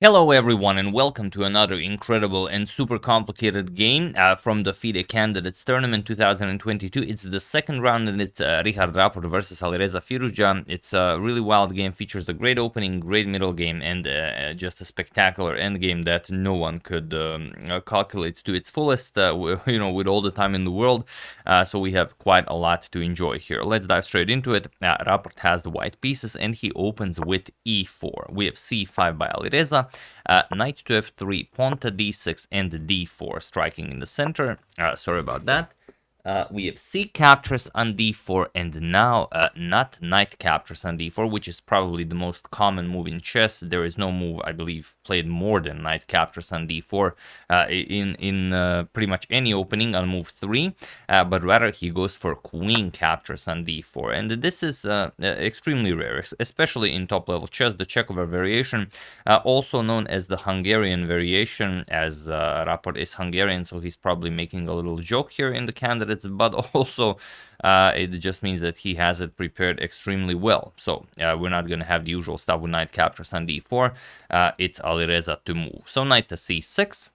Hello everyone and welcome to another incredible and super complicated game from the FIDE Candidates Tournament 2022. It's the second round and it's Richard Rapport versus Alireza Firouzja. It's a really wild game, features a great opening, great middle game, and just a spectacular end game that no one could calculate to its fullest, with all the time in the world. So we have quite a lot to enjoy here. Let's dive straight into it. Rapport has the white pieces and he opens with e4. We have c5 by Alireza. Knight to f3, pawn to d6, and d4 striking in the center. Sorry about that. We have c captures on d4, and now not knight captures on d4, which is probably the most common move in chess. There is no move, I believe, played more than knight captures on d4 in pretty much any opening on move 3, but rather he goes for queen captures on d4, and this is extremely rare, especially in top-level chess. The Chekhover variation, also known as the Hungarian variation, as Rapport is Hungarian, so he's probably making a little joke here in the candidate, but also it just means that he has it prepared extremely well. So we're not going to have the usual stuff with knight captures on d4. It's Alireza to move. So knight to c6.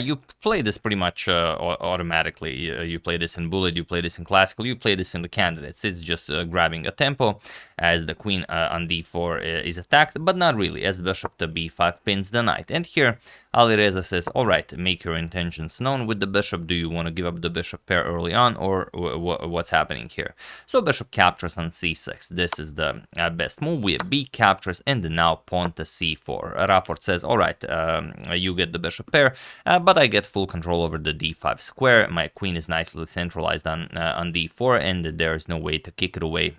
You play this pretty much automatically. You play this in bullet, you play this in classical, you play this in the candidates. It's just grabbing a tempo as the queen on d4 is attacked, but not really, as bishop to b5 pins the knight. And here Alireza says, all right, make your intentions known with the bishop. Do you want to give up the bishop pair early on, or what's happening here? So bishop captures on c6. This is the best move. We have b captures, and now pawn to c4. Rapport says, all right, you get the bishop pair, but I get full control over the d5 square. My queen is nicely centralized on d4, and there is no way to kick it away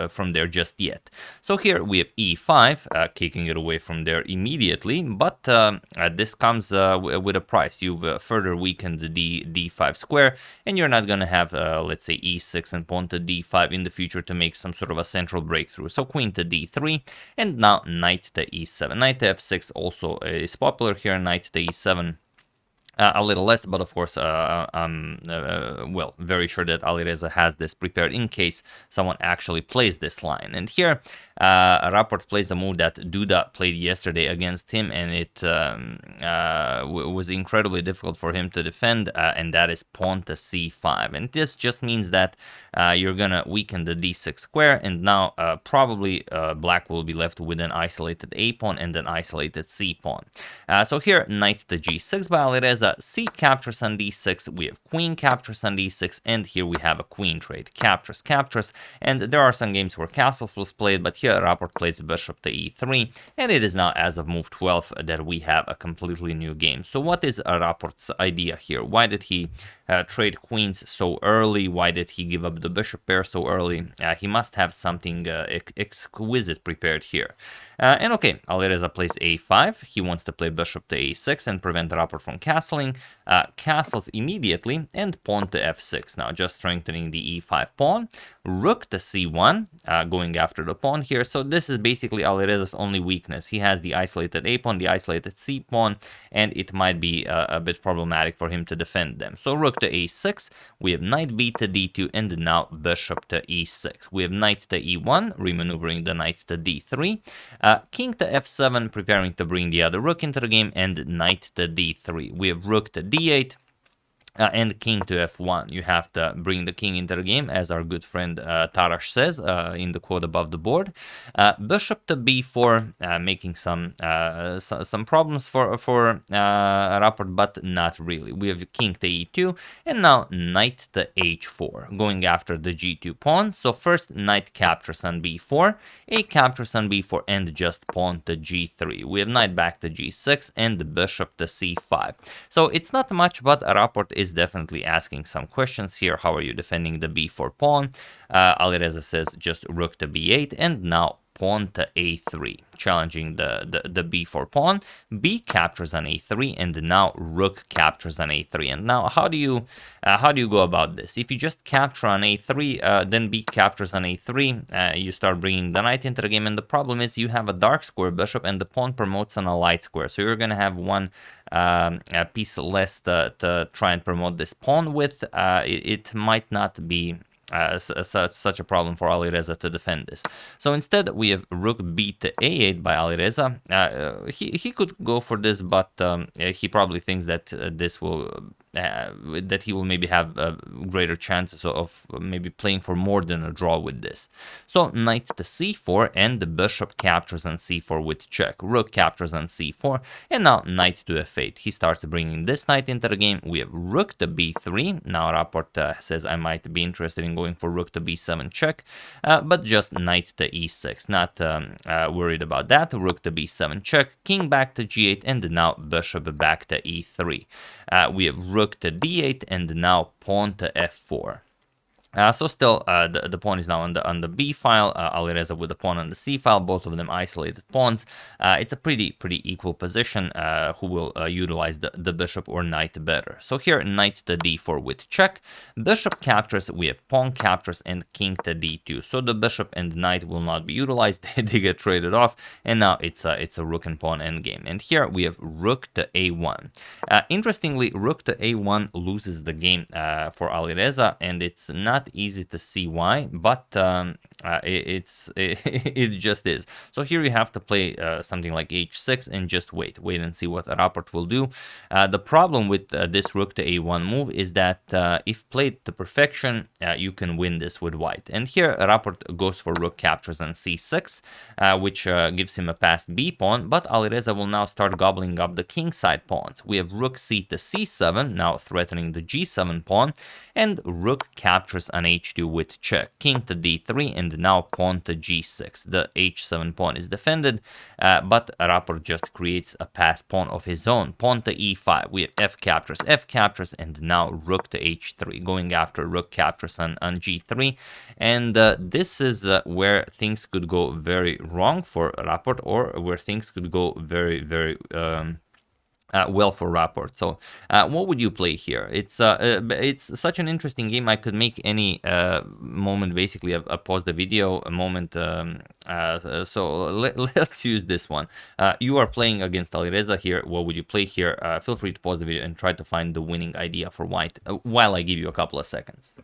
from there just yet. So here we have e5, kicking it away from there immediately, but this comes with a price. You've further weakened the d5 square, and you're not going to have, let's say, e6 and pawn to d5 in the future to make some sort of a central breakthrough. So queen to d3, and now knight to e7. Knight to f6 also is popular here, knight to e7. A little less, but of course, I'm very sure that Alireza has this prepared in case someone actually plays this line. And here, Rapport plays a move that Duda played yesterday against him, and it was incredibly difficult for him to defend, and that is pawn to c5. And this just means that you're gonna weaken the d6 square, and now probably black will be left with an isolated a pawn and an isolated c pawn. So here, knight to g6 by Alireza. C captures on d6, we have queen captures on d6, and here we have a queen trade, captures, and there are some games where castles was played, but here Rapport plays bishop to e3, and it is now as of move 12 that we have a completely new game. So what is Rapport's idea here? Why did he trade queens so early? Why did he give up the bishop pair so early? He must have something exquisite prepared here. And okay, Alireza plays a5. He wants to play bishop to a6 and prevent Rapport from castling. Castles immediately, and pawn to f6. Now just strengthening the e5 pawn. Rook to c1, going after the pawn here. So this is basically Alireza's only weakness. He has the isolated a pawn, the isolated c pawn, and it might be a bit problematic for him to defend them. So rook to a6, we have knight b to d2, and now bishop to e6. We have knight to e1, remaneuvering the knight to d3, king to f7, preparing to bring the other rook into the game, and knight to d3. We have rook to d8, and king to f1. You have to bring the king into the game, as our good friend Tarash says in the quote above the board. Bishop to b4, making some problems for Rapport, but not really. We have king to e2, and now knight to h4, going after the g2 pawn. So first knight captures on b4, a captures on b4, and just pawn to g3. We have knight back to g6, and the bishop to c5. So it's not much, but Rapport is definitely asking some questions here. How are you defending the b4 pawn? Alireza says just rook to b8, and now pawn to a3, challenging the b4 pawn. B captures on a3, and now rook captures on a3. And now how do you go about this? If you just capture on a3, then b captures on a3, you start bringing the knight into the game, and the problem is you have a dark square bishop, and the pawn promotes on a light square, so you're gonna have one piece less to try and promote this pawn with. It might not be such a problem for Alireza to defend this. So instead, we have rook b to a8 by Alireza. He could go for this, but he probably thinks that this will that he will maybe have greater chances of maybe playing for more than a draw with this. So knight to c4, and the bishop captures on c4 with check. Rook captures on c4, and now knight to f8. He starts bringing this knight into the game. We have rook to b3. Now Rapport says I might be interested in going for rook to b7 check, but just knight to e6. Not worried about that. Rook to b7 check, king back to g8, and now bishop back to e3. We have rook to d8, and now pawn to f4. So still, the pawn is now on the b file. Alireza with the pawn on the c file. Both of them isolated pawns. It's a pretty equal position. Who will utilize the bishop or knight better? So here, knight to d4 with check. Bishop captures. We have pawn captures and king to d2. So the bishop and knight will not be utilized. They get traded off, and now it's a rook and pawn endgame. And here we have rook to a1. Interestingly, rook to a1 loses the game for Alireza, and it's not easy to see why, but it just is. So here you have to play something like h6 and just wait and see what Rapport will do. The problem with this rook to a1 move is that if played to perfection, you can win this with white. And here Rapport goes for rook captures on c6, which gives him a passed b pawn, but Alireza will now start gobbling up the king side pawns. We have rook c to c7, now threatening the g7 pawn, and rook captures on h2 with check, king to d3, and now pawn to g6. The h7 pawn is defended, but Rapport just creates a passed pawn of his own. Pawn to e5, we have f captures, and now rook to h3, going after rook captures on g3. And this is where things could go very wrong for Rapport, or where things could go very well for Rapport. So what would you play here? It's such an interesting game. I could make any moment basically a pause the video a moment. So let's use this one. You are playing against Alireza here. What would you play here? Feel free to pause the video and try to find the winning idea for white while I give you a couple of seconds.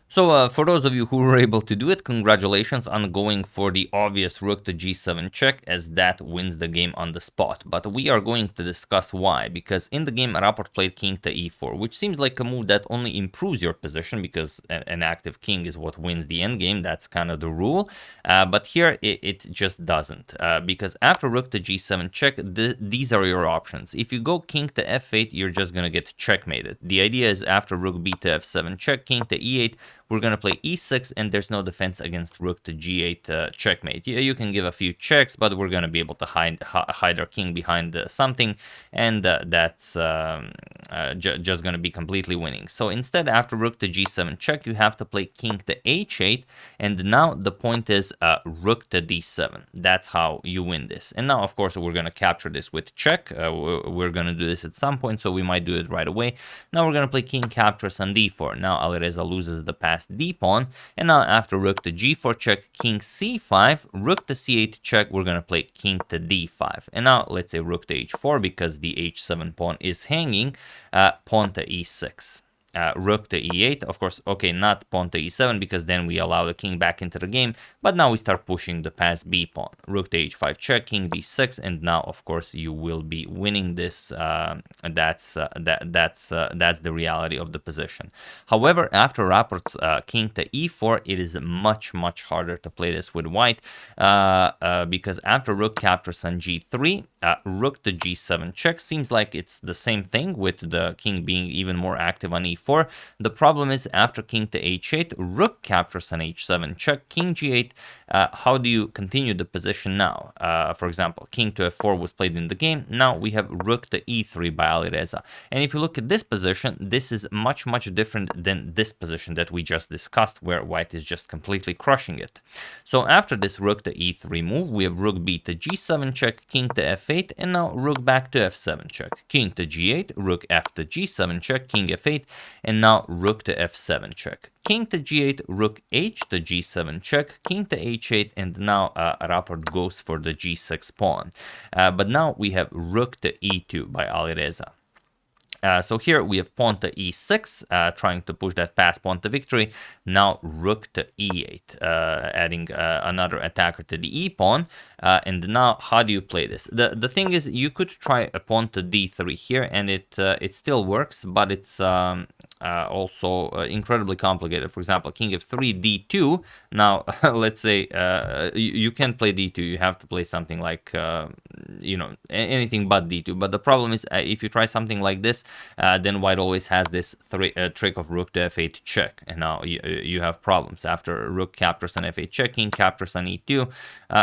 So for those of you who were able to do it, congratulations on going for the obvious rook to g7 check, as that wins the game on the spot. But we are going to discuss why, because in the game Rapport played king to e4, which seems like a move that only improves your position, because an active king is what wins the endgame. That's kind of the rule. But here it just doesn't, because after rook to g7 check, these are your options. If you go king to f8, you're just going to get checkmated. The idea is after rook b to f7 check, king to e8, we're going to play e6, and there's no defense against rook to g8 checkmate. You can give a few checks, but we're going to be able to hide our king behind something, and that's just going to be completely winning. So instead, after rook to g7 check, you have to play king to h8, and now the point is rook to d7. That's how you win this. And now, of course, we're going to capture this with check. We're going to do this at some point, so we might do it right away. Now we're going to play king captures on d4. Now Alireza loses the passed d pawn, and now after rook to g4 check, king c5, rook to c8 check, we're going to play king to d5. And now let's say rook to h4, because the h7 pawn is hanging, pawn to e6. Rook to e8, of course, okay, not pawn to e7, because then we allow the king back into the game, but now we start pushing the passed b pawn. Rook to h5 check, king d6, and now, of course, you will be winning this. That's the reality of the position. However, after Rapport's king to e4, it is much harder to play this with white, because after rook captures on g3, rook to g7 check seems like it's the same thing, with the king being even more active on e4. The problem is after king to h8, rook captures on h7 check, king g8. How do you continue the position now? For example, king to f4 was played in the game. Now we have rook to e3 by Alireza. And if you look at this position, this is much different than this position that we just discussed, where white is just completely crushing it. So after this rook to e3 move, we have rook b to g7 check, king to f8, and now rook back to f7 check, king to g8, rook f to g7 check, king f8, and now rook to f7 check. King to g8, rook h to g7 check, king to h8, and now Rapport goes for the g6 pawn. But now we have rook to e2 by Alireza. So here we have pawn to e6, trying to push that fast pawn to victory. Now rook to e8, adding another attacker to the e pawn. And now how do you play this? The thing is, you could try a pawn to d3 here, and it still works, but it's also incredibly complicated. For example, king f3, d2. Now let's say you can't play d2. You have to play something like anything but d2. But the problem is, if you try something like this, then white always has this trick of rook to f8 check, and now you have problems. After rook captures on f8 check, king captures on e2,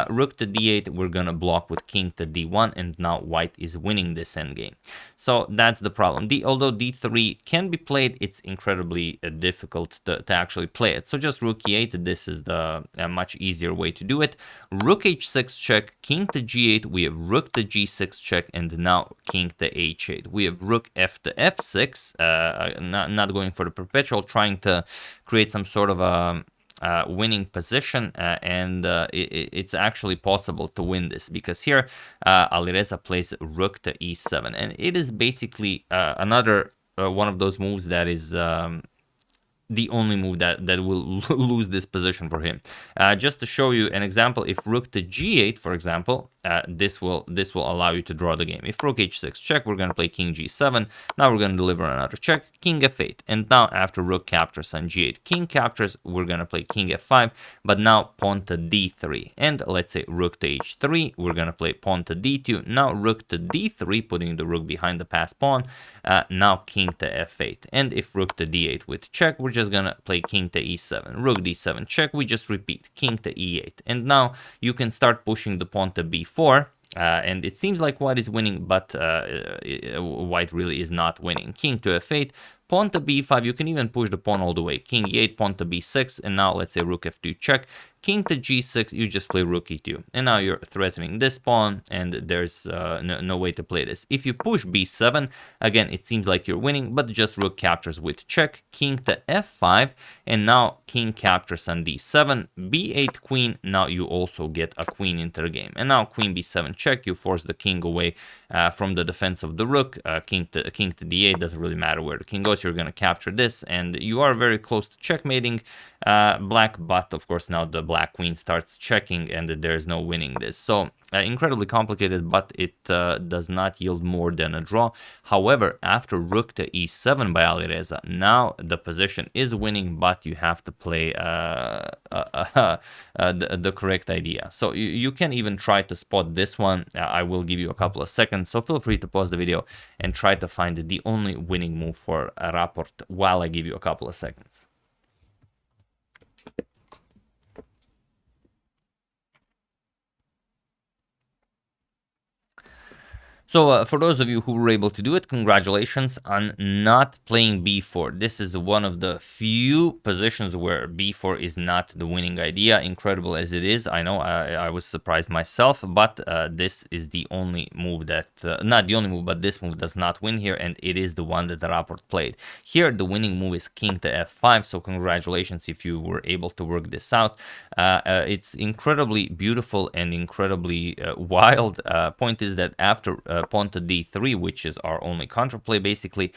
rook to d8, we're gonna block with king to d1, and now white is winning this endgame. So that's the problem. Although d3 can be played, it's incredibly difficult to actually play it. So just rook e8, this is the much easier way to do it. Rook h6 check, king to g8, we have rook to g6 check, and now king to h8. We have rook f to f6, not going for the perpetual, trying to create some sort of a winning position, and it's actually possible to win this, because here Alireza plays rook to e7, and it is basically another one of those moves that is the only move that will lose this position for him. Just to show you an example, if rook to g8, for example, this will allow you to draw the game. If rook h6 check, we're going to play king g7. Now we're going to deliver another check, king f8. And now after rook captures on g8, king captures, we're going to play king f5. But now pawn to d3. And let's say rook to h3, we're going to play pawn to d2. Now rook to d3, putting the rook behind the passed pawn. Now king to f8. And if rook to d8 with check, we're just going to play king to e7. Rook d7 check, we just repeat, king to e8. And now you can start pushing the pawn to b4. And it seems like white is winning, but white really is not winning. King to f8, pawn to b5, you can even push the pawn all the way. King e8, pawn to b6, and now let's say rook f2 check. King to g6, you just play rook e2. And now you're threatening this pawn, and there's no way to play this. If you push b7, again, it seems like you're winning, but just rook captures with check. King to f5, and now king captures on d7. b8 queen, now you also get a queen into the game. And now queen b7 check, you force the king away from the defense of the rook. King to d8, doesn't really matter where the king goes, you're going to capture this, and you are very close to checkmating black, but of course now the black queen starts checking, and there's no winning this. So incredibly complicated, but it does not yield more than a draw. However, after rook to e7 by Alireza, now the position is winning, but you have to play the correct idea. So you can even try to spot this one. I will give you a couple of seconds, so feel free to pause the video and try to find the only winning move for Rapport while I give you a couple of seconds. So for those of you who were able to do it, congratulations on not playing b4. This is one of the few positions where b4 is not the winning idea, incredible as it is. I know I was surprised myself, but this is the only move that, not the only move, but this move does not win here, and it is the one that the Rapport played. Here, the winning move is king to f5, so congratulations if you were able to work this out. It's incredibly beautiful and incredibly wild. Point is that after pawn to d3, which is our only counterplay, basically,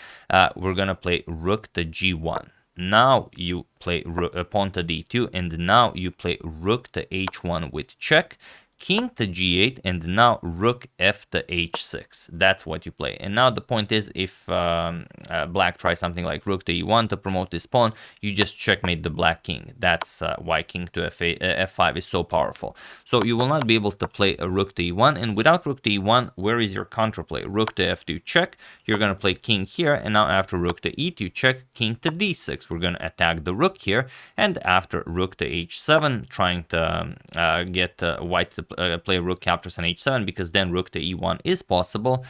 we're gonna play rook to g1. Now you play pawn to d2, and now you play rook to h1 with check, king to g8, and now rook f to h6. That's what you play. And now the point is, if black tries something like rook to e1 to promote this pawn, you just checkmate the black king. That's why king to f5 is so powerful. So you will not be able to play a rook to e1, and without rook to e1, where is your counterplay? Rook to f2 check, you're going to play king here, and now after rook to e2 check, king to d6. We're going to attack the rook here, and after rook to h7, trying to get white to play rook captures on h7, because then rook to e1 is possible.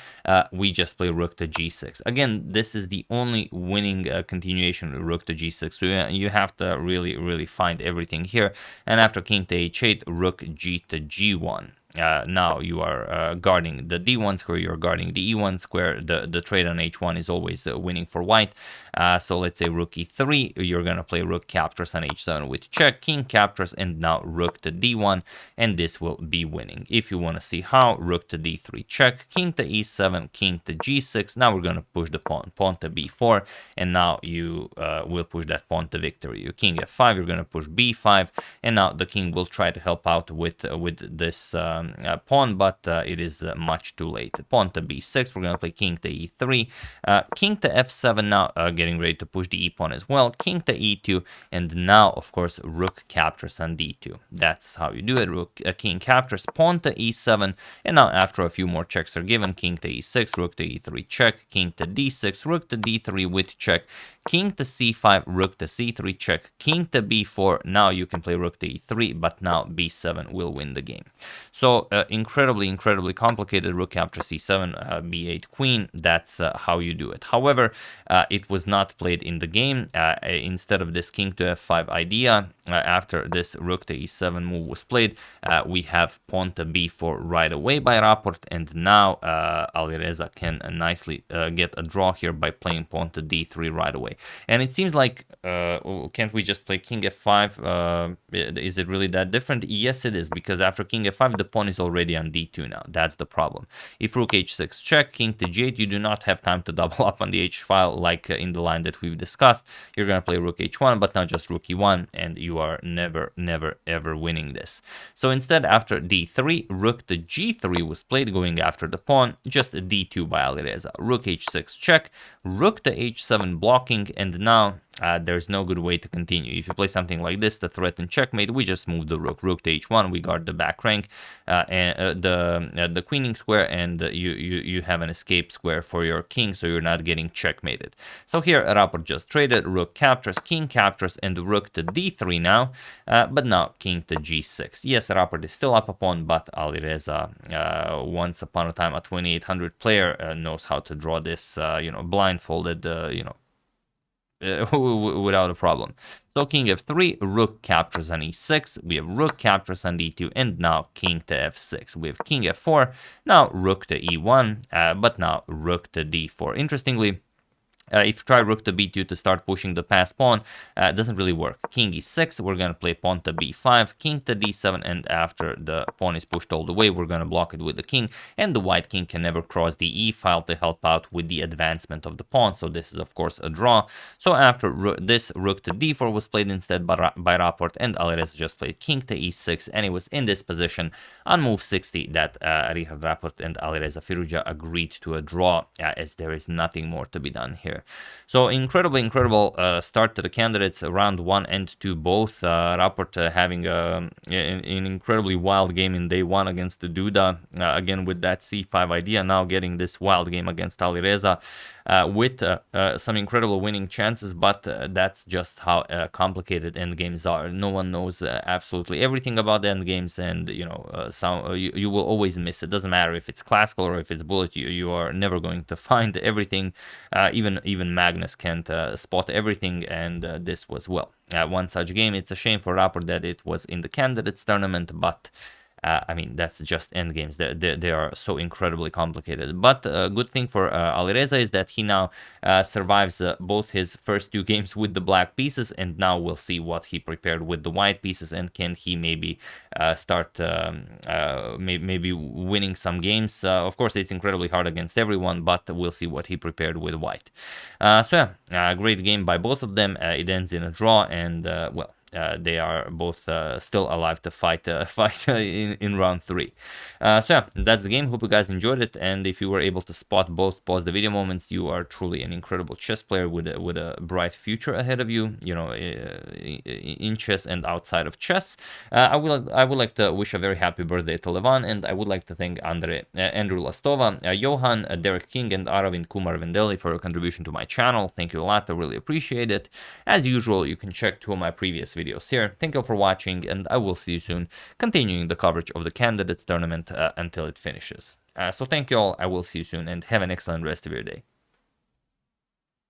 We just play rook to g6. Again, this is the only winning continuation of rook to g6. So you have to really find everything here. And after king to h8, rook g to g1. now you are guarding the d1 square, you're guarding the e1 square. The trade on h1 is always winning for white. So let's say rook e3, you're gonna play rook captures on h7 with check, king captures, and now rook to d1, and this will be winning. If you want to see how, rook to d3 check, king to e7, king to g6. Now we're gonna push the pawn to b4, and now you will push that pawn to victory. Your king f5, you're gonna push b5, and now the king will try to help out with this pawn, but it is much too late. Pawn to b6, we're gonna play king to e3, king to f7. Now getting ready to push the e pawn as well, king to e2, and now of course rook captures on d2. That's how you do it. Rook king captures, pawn to e7, and now after a few more checks are given, king to e6, rook to e3 check, king to d6, rook to d3 with check, king to c5, rook to c3 check, king to b4. Now you can play rook to e3, but now b7 will win the game. So incredibly complicated. Rook captures c7, b8 queen. That's how you do it. However, it was not played in the game. Instead of this king to f5 idea, after this rook to e7 move was played, we have pawn to b4 right away by Rapport, and now Alireza can nicely get a draw here by playing pawn to d3 right away. And it seems like, can't we just play king f5? Is it really that different? Yes, it is, because after king f5, the pawn is already on d2 now. That's the problem. If rook h6 check, king to g8, you do not have time to double up on the h file like in the line that we've discussed. You're going to play rook h1, but now just rook e1, and you are never ever winning this. So instead, after d3, rook to g3 was played, going after the pawn, just d2 by Alireza. Rook h6 check, rook to h7 blocking, and now there's no good way to continue. If you play something like this to threaten checkmate, we just move the rook. Rook to h1, we guard the back rank, and the queening square, and you have an escape square for your king, so you're not getting checkmated. So here Rapport just traded, rook captures, king captures, and rook to d3 now, but now king to g6. Yes, Rapport is still up a pawn, but Alireza, once upon a time a 2800 player, knows how to draw this, blindfolded, without a problem. So king f3, rook captures on e6, we have rook captures on d2, and now king to f6. We have king f4, now rook to e1, but now rook to d4. Interestingly, if you try rook to b2 to start pushing the passed pawn, it doesn't really work. King e6, we're going to play pawn to b5, king to d7, and after the pawn is pushed all the way, we're going to block it with the king, and the white king can never cross the e file to help out with the advancement of the pawn, so this is of course a draw. So after this, rook to d4 was played instead by Rapport, and Alireza just played king to e6, and it was in this position on move 60 that Richard Rapport and Alireza Firouzja agreed to a draw, as there is nothing more to be done here. So incredible start to the candidates, round 1 and 2 both. Rapport having an incredibly wild game in day 1 against the Duda, again with that c5 idea, now getting this wild game against Alireza with some incredible winning chances, but that's just how complicated endgames are. No one knows absolutely everything about the endgames, and you will always miss it. Doesn't matter if it's classical or if it's bullet, you are never going to find everything. Even Magnus can't spot everything, and this was, well, one such game. It's a shame for Rapport that it was in the candidates tournament, but I mean, that's just endgames. They are so incredibly complicated. But a good thing for Alireza is that he now survives both his first 2 games with the black pieces, and now we'll see what he prepared with the white pieces, and can he maybe start maybe winning some games. Of course, it's incredibly hard against everyone, but we'll see what he prepared with white. So yeah, great game by both of them. It ends in a draw, and well, they are both still alive to fight in round 3. So yeah, that's the game. Hope you guys enjoyed it, and if you were able to spot both pause the video moments, you are truly an incredible chess player with a bright future ahead of you, in chess and outside of chess. I would like to wish a very happy birthday to Levan, and I would like to thank Andrew Lastova, Johan, Derek King, and Aravind Kumar Vendeli for your contribution to my channel. Thank you a lot. I really appreciate it. As usual, you can check 2 of my previous videos here. Thank you for watching, and I will see you soon, continuing the coverage of the candidates tournament until it finishes. So thank you all. I will see you soon, and have an excellent rest of your day.